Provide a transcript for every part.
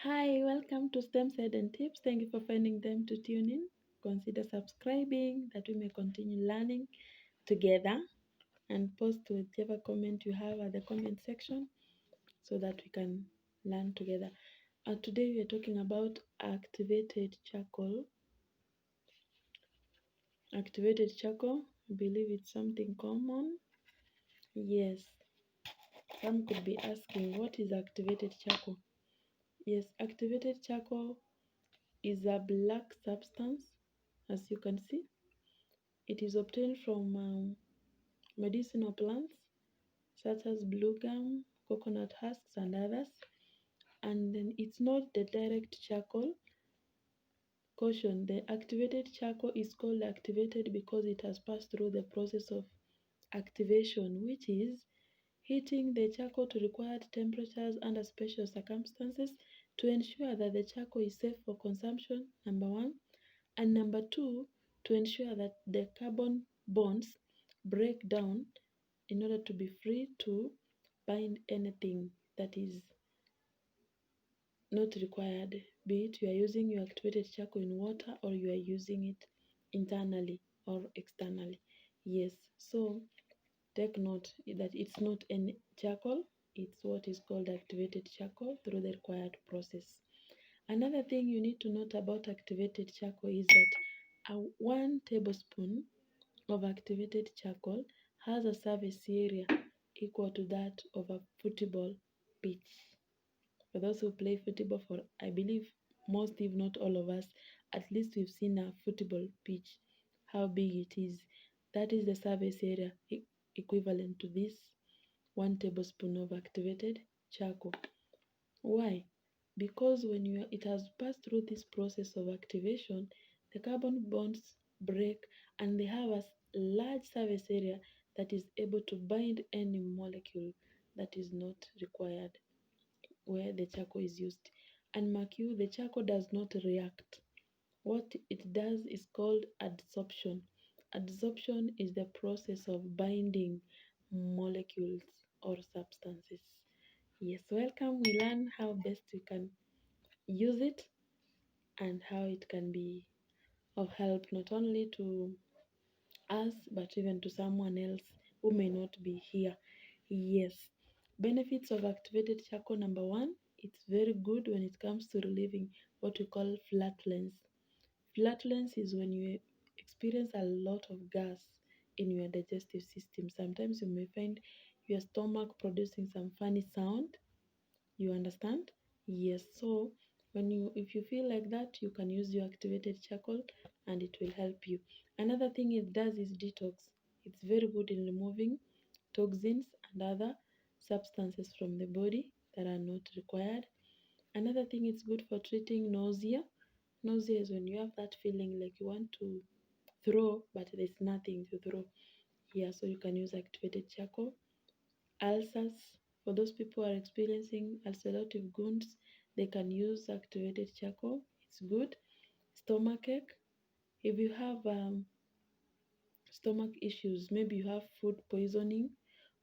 Hi, welcome to STEM Side and Tips. Thank you for finding time to tune in. Consider subscribing that we may continue learning together and post whichever comment you have at the comment section so that we can learn together. Today we are talking about activated charcoal. Activated charcoal, I believe it's something common. Yes, some could be asking what is activated charcoal? Yes, activated charcoal is a black substance, as you can see. It is obtained from medicinal plants such as blue gum, coconut husks, and others. And then it's not the direct charcoal. Caution, the activated charcoal is called activated because it has passed through the process of activation, which is heating the charcoal to required temperatures under special circumstances to ensure that the charcoal is safe for consumption, number one. And number two, to ensure that the carbon bonds break down in order to be free to bind anything that is not required, be it you are using your activated charcoal in water or you are using it internally or externally. Yes, so take note that it's not any charcoal, it's what is called activated charcoal through the required process. Another thing you need to note about activated charcoal is that 1 tablespoon of activated charcoal has a surface area equal to that of a football pitch. For those who play football, for I believe most, if not all of us, at least we've seen a football pitch, how big it is. That is the surface area equivalent to this 1 tablespoon of activated charcoal. Why? Because it has passed through this process of activation, the carbon bonds break and they have a large surface area that is able to bind any molecule that is not required where the charcoal is used. And mark you, the charcoal does not react. What it does is called adsorption. Adsorption is the process of binding molecules or substances. Yes, welcome. We learn how best we can use it and how it can be of help not only to us but even to someone else who may not be here. Yes, benefits of activated charcoal: number one, it's very good when it comes to relieving what we call flatulence. Flatulence is when you experience a lot of gas in your digestive system. Sometimes you may find your stomach producing some funny sound. You understand? Yes. So if you feel like that, you can use your activated charcoal and it will help you. Another thing it does is detox. It's very good in removing toxins and other substances from the body that are not required. Another thing it's good for treating nausea. Nausea is when you have that feeling like you want to throw, but there's nothing to throw. Yeah, so you can use activated charcoal. Ulcers, for those people who are experiencing ulcerative wounds, they can use activated charcoal. It's good. Stomachache, if you have stomach issues, maybe you have food poisoning,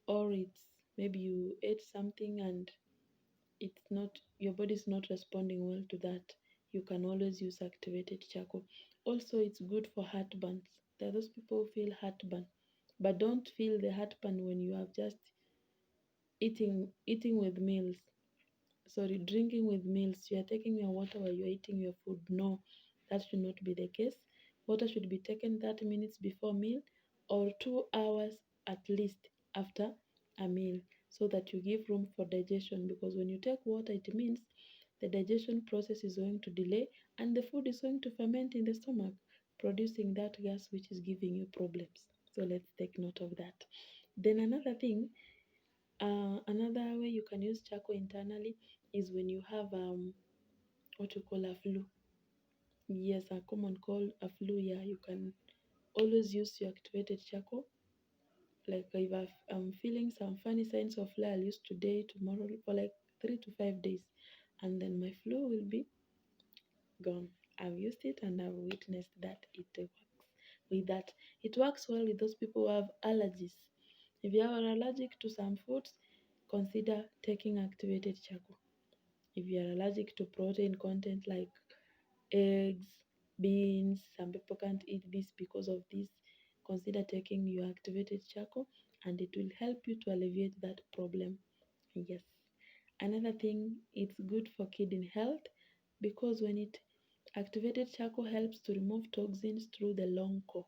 or it's maybe you ate something and it's not, your body is not responding well to that, you can always use activated charcoal. Also, it's good for heartburns. There are those people who feel heartburn, but don't feel the heartburn when you have just eating with meals. Sorry, drinking with meals. You are taking your water while you're eating your food. No, that should not be the case. Water should be taken 30 minutes before meal or 2 hours at least after a meal so that you give room for digestion, because when you take water, it means the digestion process is going to delay and the food is going to ferment in the stomach, producing that gas which is giving you problems. So let's take note of that. Then another way you can use charcoal internally is when you have what you call a flu. Yes, a common cold, a flu. Yeah, you can always use your activated charcoal. Like if I'm feeling some funny signs of flu, I'll use today, tomorrow for like 3 to 5 days, and then my flu will be gone. I've used it and I've witnessed that it works with that. It works well with those people who have allergies. If you are allergic to some foods, consider taking activated charcoal. If you are allergic to protein content like eggs, beans, some people can't eat this because of this. Consider taking your activated charcoal and it will help you to alleviate that problem. Yes. Another thing, it's good for kidney health because when it activated charcoal helps to remove toxins through the long core.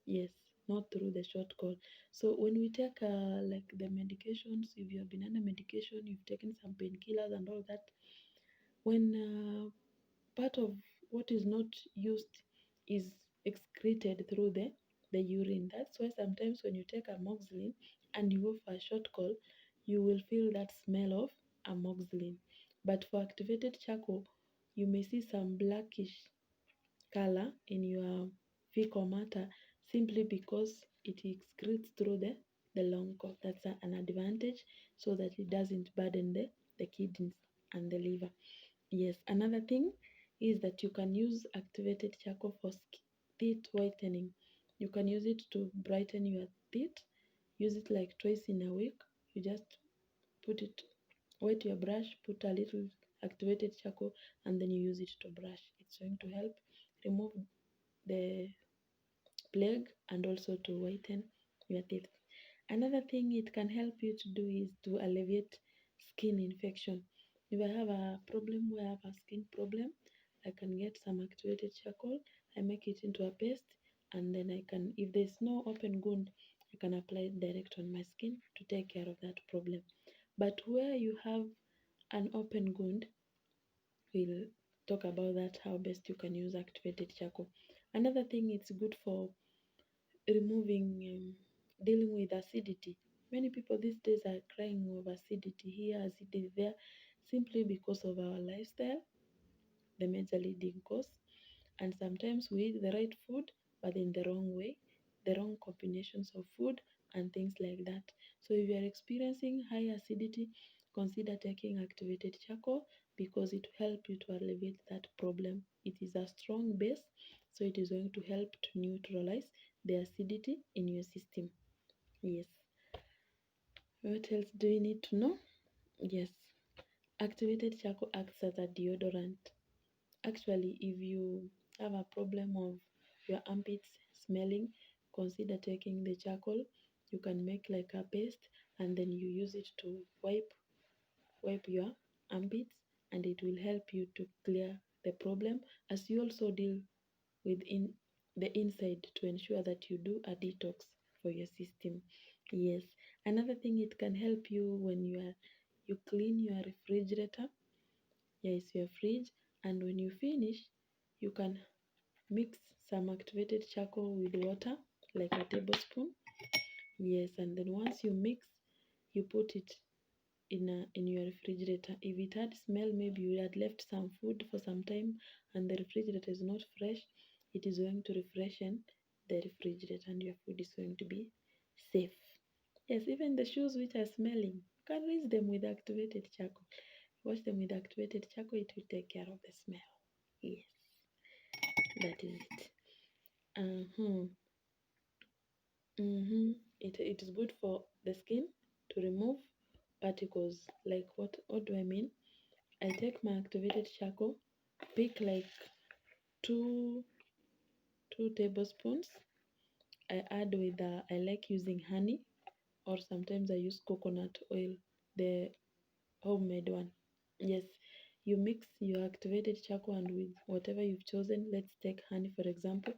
Yes, not through the short core. So when we take like the medications, if you have been under medication, you've taken some painkillers and all that, when part of what is not used is excreted through the urine. That's why sometimes when you take amoxicillin and you go for a short call, you will feel that smell of amoxicillin. But for activated charcoal, you may see some blackish color in your fecal matter simply because it excretes through the long core. That's an advantage so that it doesn't burden the kidneys and the liver. Yes, another thing is that you can use activated charcoal for teeth whitening. You can use it to brighten your teeth. Use it like twice in a week. You just put it, wet your brush, put a little activated charcoal, and then you use it to brush. It's going to help remove the plague and also to whiten your teeth. Another thing it can help you to do is to alleviate skin infection. If I have a problem where I have a skin problem, I can get some activated charcoal, I make it into a paste, and then I can, if there's no open wound, I can apply it direct on my skin to take care of that problem. But where you have an open wound, we'll talk about that, how best you can use activated charcoal. Another thing, it's good for removing dealing with acidity. Many people these days are crying of acidity here, acidity there, simply because of our lifestyle, the major leading cause. And sometimes we eat the right food, but in the wrong way, the wrong combinations of food and things like that. So if you are experiencing high acidity, consider taking activated charcoal because it will help you to alleviate that problem. It is a strong base, so it is going to help to neutralize the acidity in your system. Yes. What else do you need to know? Yes. Activated charcoal acts as a deodorant. Actually, if you have a problem of your armpits smelling, consider taking the charcoal. You can make like a paste and then you use it to wipe your armpits and it will help you to clear the problem as you also deal with the inside to ensure that you do a detox for your system. Yes. Another thing it can help you when you clean your refrigerator. Yes, your fridge, and when you finish, you can mix some activated charcoal with water, like a tablespoon. Yes, and then once you mix, you put it in your refrigerator. If it had smell, maybe you had left some food for some time and the refrigerator is not fresh, it is going to refreshen the refrigerator and your food is going to be safe. Yes, even the shoes which are smelling, you can rinse them with activated charcoal. Wash them with activated charcoal, it will take care of the smell. Yes, that is it. Uh-huh. Mm-hmm. It is good for the skin to remove particles. Like what do I mean? I take my activated charcoal, pick like two two tablespoons. I add with I like using honey or sometimes I use coconut oil, the homemade one. Yes, you mix your activated charcoal and with whatever you've chosen. Let's take honey for example.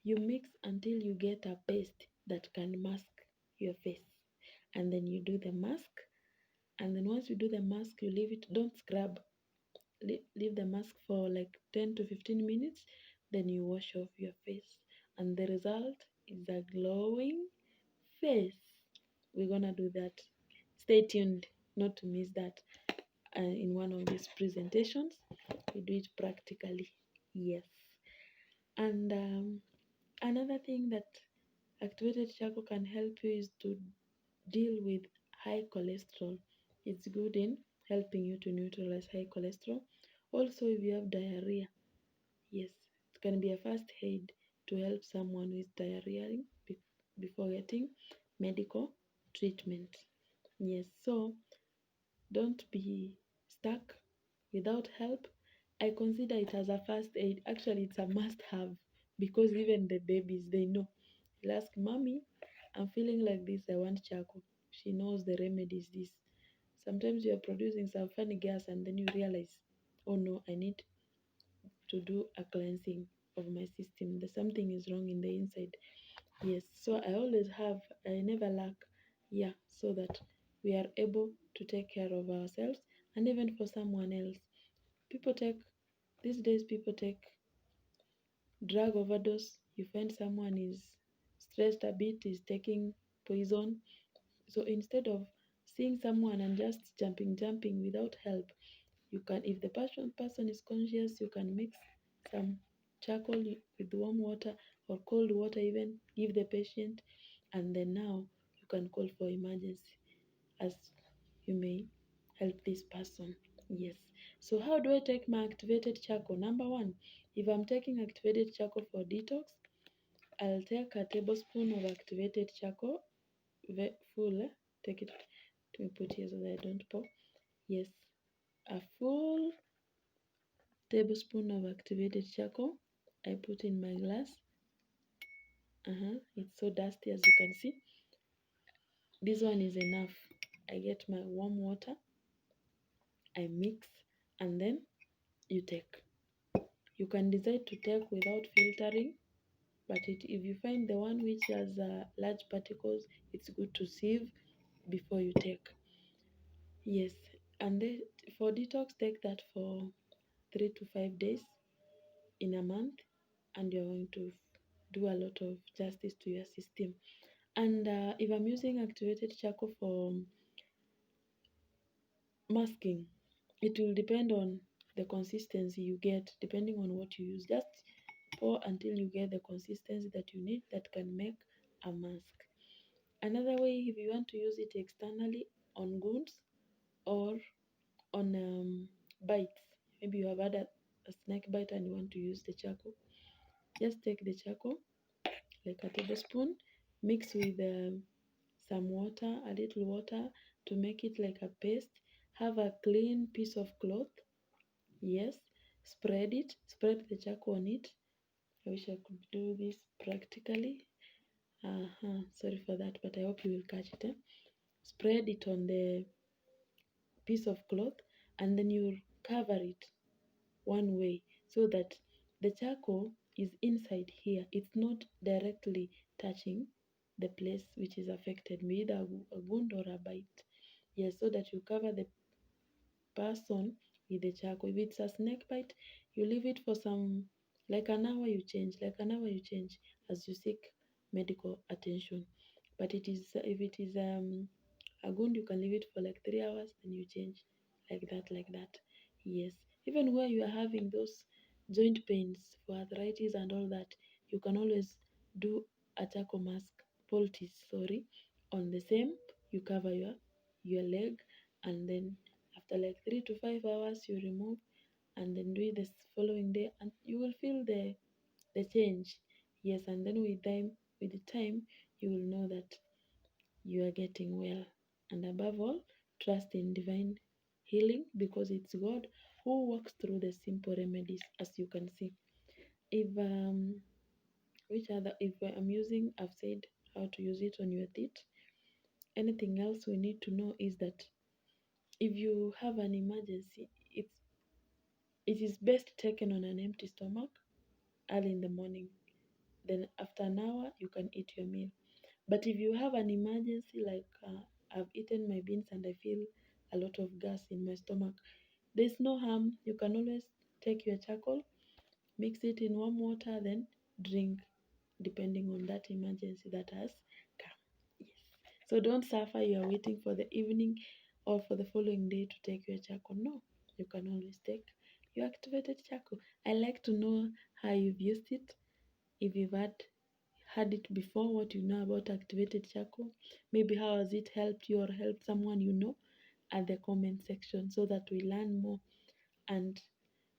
You mix until you get a paste that can mask your face. And then you do the mask. And then once you do the mask, you leave it, don't scrub. Leave the mask for like 10 to 15 minutes. Then you wash off your face. And the result is a glowing face. We're gonna do that. Stay tuned not to miss that in one of these presentations. We do it practically. Yes. And another thing that activated charcoal can help you is to deal with high cholesterol. It's good in helping you to neutralize high cholesterol. Also, if you have diarrhea, yes, it can be a first aid to help someone with diarrhea before getting medical treatment. Yes, so don't be stuck without help, I consider it as a first aid. Actually, it's a must have because even the babies, they know. They'll ask, Mommy, I'm feeling like this, I want charcoal. She knows the remedy is this. Sometimes you are producing some funny gas and then you realize, oh no, I need to do a cleansing of my system. There's something is wrong in the inside. Yes, so I always have, I never lack, yeah, so that we are able to take care of ourselves and even for someone else. People take, these days, people take drug overdose. You find someone is stressed a bit, is taking poison. So instead of seeing someone and just jumping without help, you can, if the person is conscious, you can mix some charcoal with warm water or cold water, even give the patient, and then now you can call for emergency as you may help this person. Yes. So how do I take my activated charcoal? Number one, if I'm taking activated charcoal for detox, I'll take a tablespoon of activated charcoal, full. Take it. Let me put here so that I don't pour. Yes, a full tablespoon of activated charcoal. I put in my glass. It's so dusty as you can see. This one is enough. I get my warm water. I mix and then you take. You can decide to take without filtering, but if you find the one which has large particles, it's good to sieve before you take. Yes, and then for detox, take that for 3 to 5 days in a month, and you're going to do a lot of justice to your system. And if I'm using activated charcoal for masking, it will depend on the consistency you get, depending on what you use. Just pour until you get the consistency that you need that can make a mask. Another way, if you want to use it externally on wounds or on bites, maybe you have had a snake bite and you want to use the charcoal, just take the charcoal, like a tablespoon, mix with some water, a little water to make it like a paste. Have a clean piece of cloth. Yes, spread the charcoal on it. I wish I could do this practically. Sorry for that, but I hope you will catch it. Spread it on the piece of cloth and then you cover it one way so that the charcoal is inside here. It's not directly touching the place which is affected, either a wound or a bite. Yes, so that you cover the person with the charcoal. If it's a snake bite, you leave it for some, like an hour you change as you seek medical attention. But it is, if it is a wound, you can leave it for like 3 hours and you change like that. Yes, even where you are having those joint pains for arthritis and all that, you can always do a charcoal mask poultice, sorry, on the same. You cover your leg, and then after like 3 to 5 hours you remove, and then do it the following day and you will feel the change. Yes, and then with the time you will know that you are getting well. And above all, trust in divine healing because it's God who works through the simple remedies, as you can see. If which other, if I'm using, I've said how to use it on your teeth. Anything else we need to know is that if you have an emergency, it is best taken on an empty stomach early in the morning. Then after an hour, you can eat your meal. But if you have an emergency, like I've eaten my beans and I feel a lot of gas in my stomach, there's no harm. You can always take your charcoal, mix it in warm water, then drink, depending on that emergency that has come. Yes. So don't suffer. You are waiting for the evening or for the following day to take your charcoal. No, you can always take your activated charcoal. I like to know how you've used it. If you've had it before, what you know about activated charcoal, maybe how has it helped you or helped someone you know, at the comment section so that we learn more and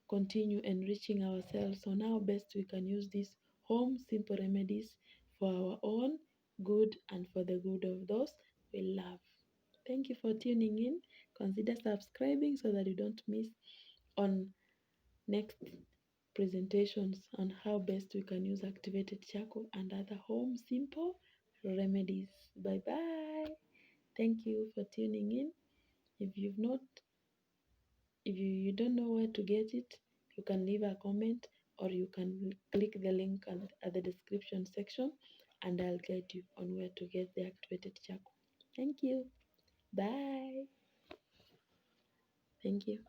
continue enriching ourselves on how best we can use these home simple remedies for our own good and for the good of those we love. Thank you for tuning in. consider subscribing so that you don't miss on next presentations on how best we can use activated charcoal and other home simple remedies. Bye bye. Thank you for tuning in. If you've not, if you don't know where to get it, you can leave a comment or you can click the link at the description section and I'll guide you on where to get the activated charcoal. Thank you. Bye. Thank you.